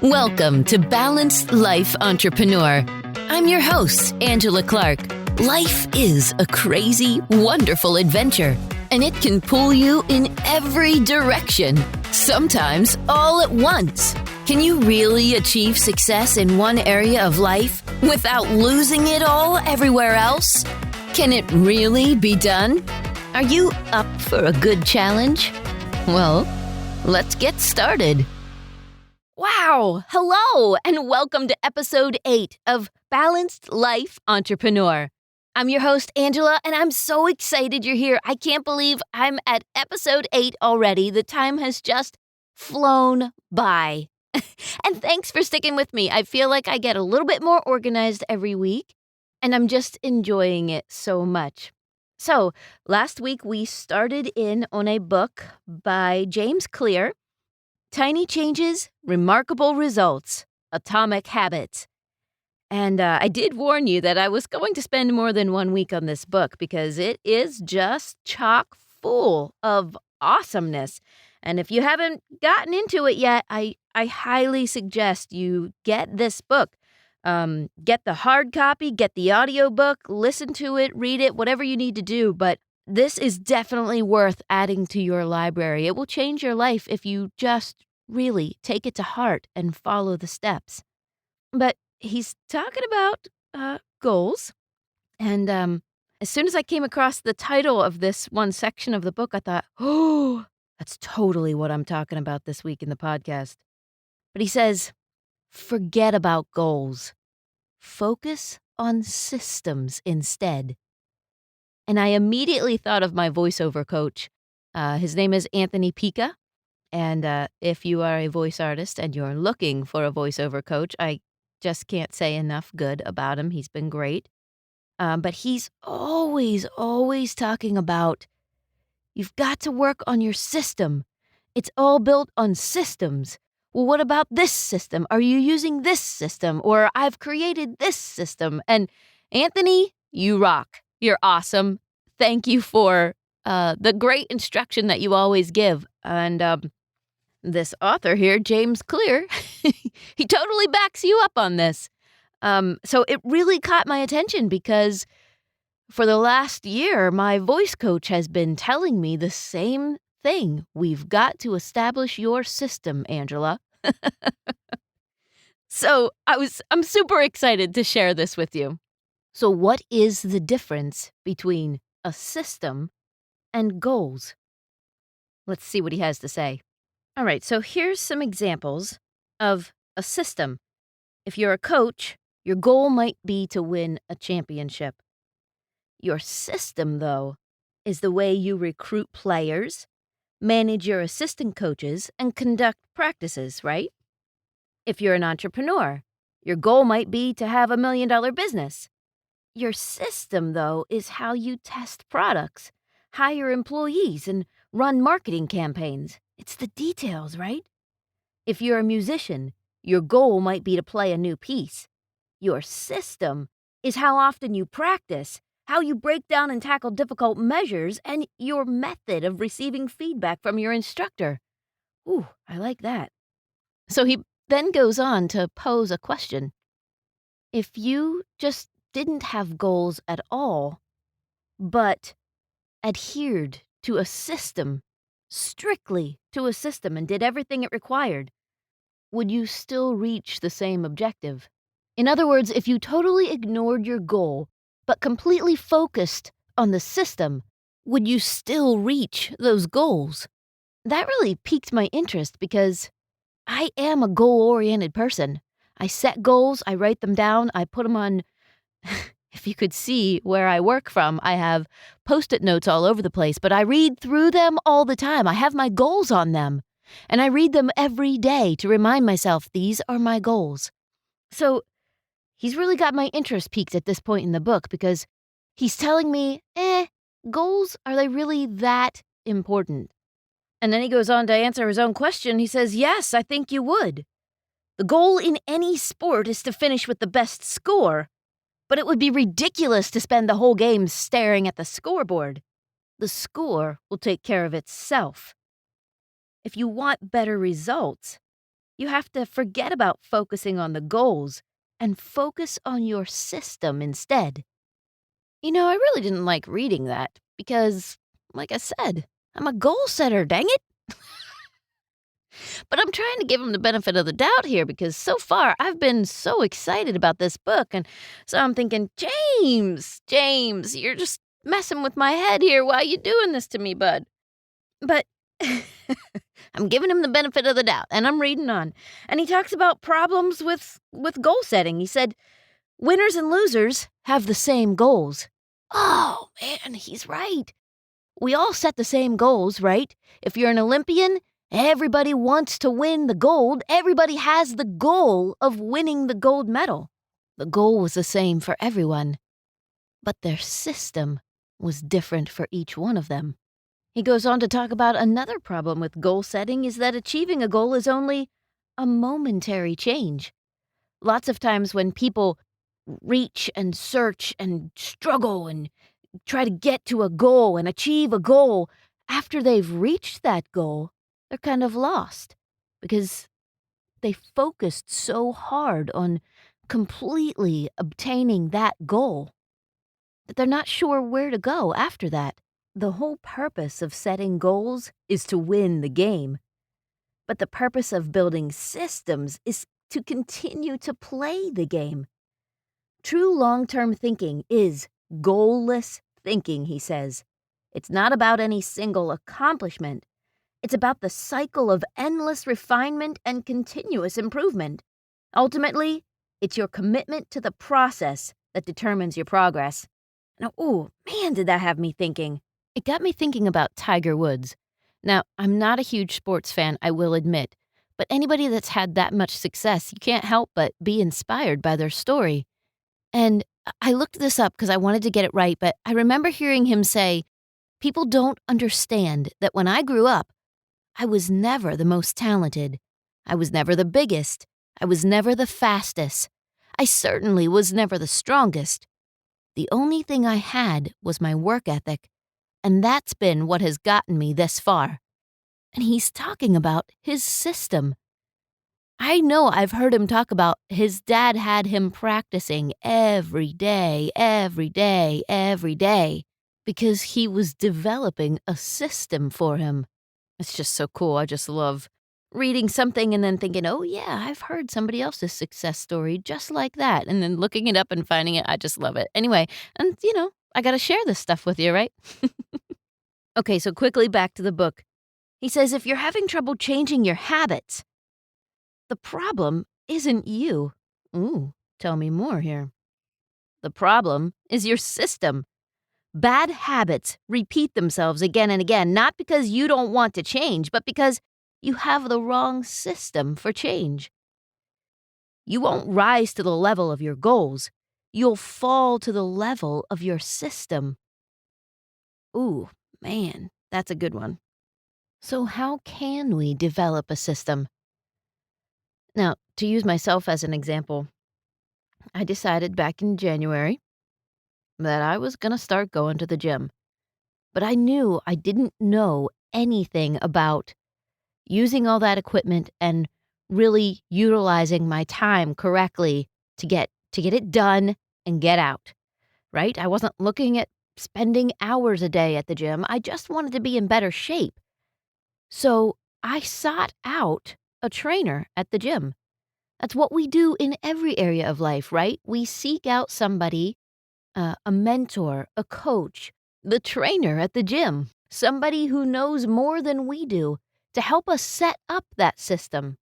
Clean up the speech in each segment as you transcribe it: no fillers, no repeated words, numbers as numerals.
Welcome to Balanced Life Entrepreneur. I'm your host, Angela Clark. Life is a crazy, wonderful adventure, and it can pull you in every direction, sometimes all at once. Can you really achieve success in one area of life without losing it all everywhere else? Can it really be done? Are you up for a good challenge? Well, let's get started. Wow! Hello, and welcome to episode 8 of Balanced Life Entrepreneur. I'm your host, Angela, and I'm so excited you're here. I can't believe I'm at episode 8 already. The time has just flown by. And thanks for sticking with me. I feel like I get a little bit more organized every week, and I'm just enjoying it so much. So, last week we started in on a book by James Clear, Tiny Changes, Remarkable Results, Atomic Habits. And I did warn you that I was going to spend more than 1 week on this book because it is just chock full of awesomeness. And if you haven't gotten into it yet, I highly suggest you get this book. Get the hard copy, get the audiobook, listen to it, read it, whatever you need to do. But this is definitely worth adding to your library. It will change your life if you just really take it to heart and follow the steps. But he's talking about goals. And as soon as I came across the title of this one section of the book, I thought, oh, that's totally what I'm talking about this week in the podcast. But he says, forget about goals. Focus on systems instead. And I immediately thought of my voiceover coach. His name is Anthony Pica. And if you are a voice artist and you're looking for a voiceover coach, I just can't say enough good about him. He's been great. But he's always talking about you've got to work on your system. It's all built on systems. Well, what about this system? Are you using this system? Or I've created this system. And Anthony, you rock. You're awesome. Thank you for the great instruction that you always give. And this author here, James Clear, he totally backs you up on this. So it really caught my attention because for the last year, my voice coach has been telling me the same thing. We've got to establish your system, Angela. So I'm super excited to share this with you. So what is the difference between a system and goals? Let's see what he has to say. All right, so here's some examples of a system. If you're a coach, your goal might be to win a championship. Your system, though, is the way you recruit players, manage your assistant coaches, and conduct practices, right? If you're an entrepreneur, your goal might be to have $1 million business. Your system, though, is how you test products, hire employees, and run marketing campaigns. It's the details, right? If you're a musician, your goal might be to play a new piece. Your system is how often you practice, how you break down and tackle difficult measures, and your method of receiving feedback from your instructor. Ooh, I like that. So he then goes on to pose a question. If you just didn't have goals at all, but adhered to a system, strictly to a system, and did everything it required, would you still reach the same objective? In other words, if you totally ignored your goal, but completely focused on the system, would you still reach those goals? That really piqued my interest because I am a goal-oriented person. I set goals, I write them down, I put them on. If you could see where I work from, I have Post-it notes all over the place, but I read through them all the time. I have my goals on them, and I read them every day to remind myself these are my goals. So he's really got my interest piqued at this point in the book because he's telling me, goals, are they really that important? And then he goes on to answer his own question. He says, yes, I think you would. The goal in any sport is to finish with the best score. But it would be ridiculous to spend the whole game staring at the scoreboard. The score will take care of itself. If you want better results, You have to forget about focusing on the goals and focus on your system instead. I really didn't like reading that because, like I said, I'm a goal setter, dang it. But I'm trying to give him the benefit of the doubt here because so far I've been so excited about this book. And so I'm thinking, James, you're just messing with my head here. Why you doing this to me, bud? But I'm giving him the benefit of the doubt and I'm reading on. And he talks about problems with goal setting. He said, winners and losers have the same goals. Oh, man, he's right. We all set the same goals, right? If you're an Olympian, everybody wants to win the gold. Everybody has the goal of winning the gold medal. The goal was the same for everyone, but their system was different for each one of them. He goes on to talk about another problem with goal setting is that achieving a goal is only a momentary change. Lots of times when people reach and search and struggle and try to get to a goal and achieve a goal, after they've reached that goal, they're kind of lost because they focused so hard on completely obtaining that goal that they're not sure where to go after that. The whole purpose of setting goals is to win the game, but the purpose of building systems is to continue to play the game. True long-term thinking is goalless thinking, he says. It's not about any single accomplishment. It's about the cycle of endless refinement and continuous improvement. Ultimately, it's your commitment to the process that determines your progress. Now, ooh, man, did that have me thinking. It got me thinking about Tiger Woods. Now, I'm not a huge sports fan, I will admit, but anybody that's had that much success, you can't help but be inspired by their story. And I looked this up because I wanted to get it right, but I remember hearing him say, people don't understand that when I grew up, I was never the most talented. I was never the biggest. I was never the fastest. I certainly was never the strongest. The only thing I had was my work ethic, and that's been what has gotten me this far. And he's talking about his system. I know I've heard him talk about his dad had him practicing every day, because he was developing a system for him. It's just so cool. I just love reading something and then thinking, oh, yeah, I've heard somebody else's success story just like that. And then looking it up and finding it. I just love it. Anyway, and I got to share this stuff with you, right? Okay, so quickly back to the book. He says, if you're having trouble changing your habits, the problem isn't you. Ooh, tell me more here. The problem is your system. Bad habits repeat themselves again and again, not because you don't want to change, but because you have the wrong system for change. You won't rise to the level of your goals. You'll fall to the level of your system. Ooh, man, that's a good one. So how can we develop a system? Now, to use myself as an example, I decided back in January that I was going to start going to the gym. But I knew I didn't know anything about using all that equipment and really utilizing my time correctly to get it done and get out, right? I wasn't looking at spending hours a day at the gym. I just wanted to be in better shape. So I sought out a trainer at the gym. That's what we do in every area of life, right? We seek out somebody, a mentor, a coach, the trainer at the gym, somebody who knows more than we do to help us set up that system.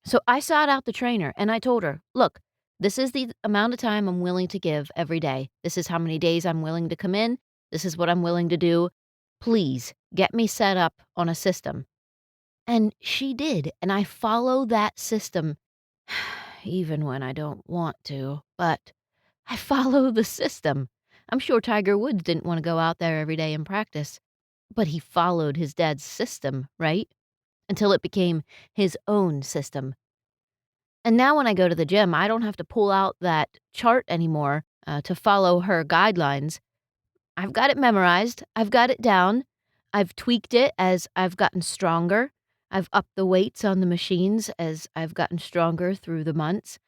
So I sought out the trainer and I told her, look, this is the amount of time I'm willing to give every day. This is how many days I'm willing to come in. This is what I'm willing to do. Please get me set up on a system. And she did. And I follow that system even when I don't want to, but I follow the system. I'm sure Tiger Woods didn't want to go out there every day and practice, but he followed his dad's system, right? Until it became his own system. And now when I go to the gym, I don't have to pull out that chart anymore to follow her guidelines. I've got it memorized. I've got it down. I've tweaked it as I've gotten stronger. I've upped the weights on the machines as I've gotten stronger through the months,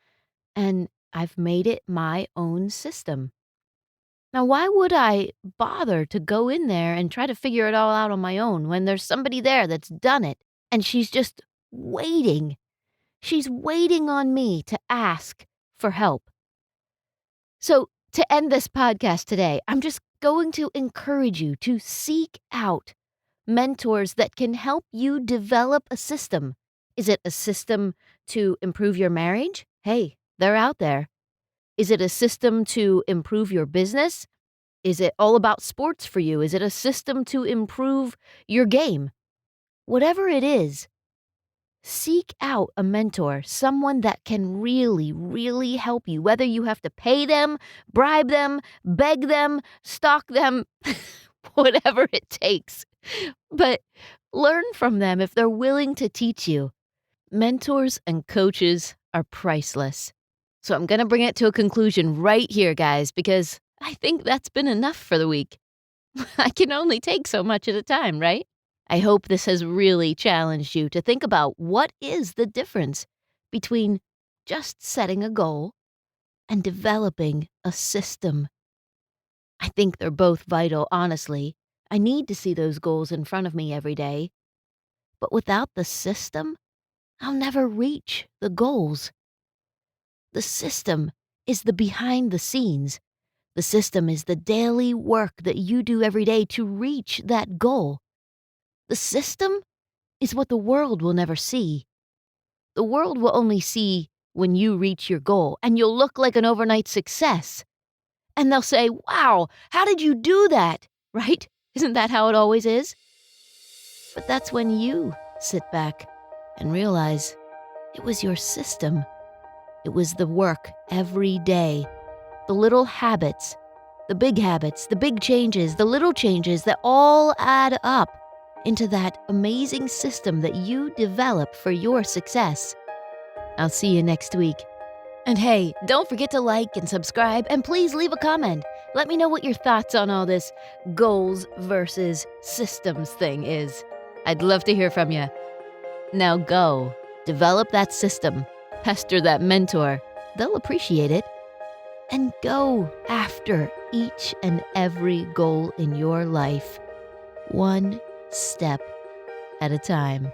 and I've made it my own system. Now, why would I bother to go in there and try to figure it all out on my own when there's somebody there that's done it and she's just waiting? She's waiting on me to ask for help. So, to end this podcast today, I'm just going to encourage you to seek out mentors that can help you develop a system. Is it a system to improve your marriage? Hey, they're out there. Is it a system to improve your business? Is it all about sports for you? Is it a system to improve your game? Whatever it is, seek out a mentor, someone that can really, really help you, whether you have to pay them, bribe them, beg them, stalk them, whatever it takes. But learn from them if they're willing to teach you. Mentors and coaches are priceless. So I'm going to bring it to a conclusion right here, guys, because I think that's been enough for the week. I can only take so much at a time, right? I hope this has really challenged you to think about what is the difference between just setting a goal and developing a system. I think they're both vital, honestly. I need to see those goals in front of me every day. But without the system, I'll never reach the goals. The system is the behind the scenes. The system is the daily work that you do every day to reach that goal. The system is what the world will never see. The world will only see when you reach your goal and you'll look like an overnight success. And they'll say, wow, how did you do that? Right? Isn't that how it always is? But that's when you sit back and realize it was your system. It was the work every day, the little habits, the big changes, the little changes that all add up into that amazing system that you develop for your success. I'll see you next week. And hey, don't forget to like and subscribe, and please leave a comment. Let me know what your thoughts on all this goals versus systems thing is. I'd love to hear from you. Now go, develop that system, pester that mentor. They'll appreciate it. And go after each and every goal in your life, one step at a time.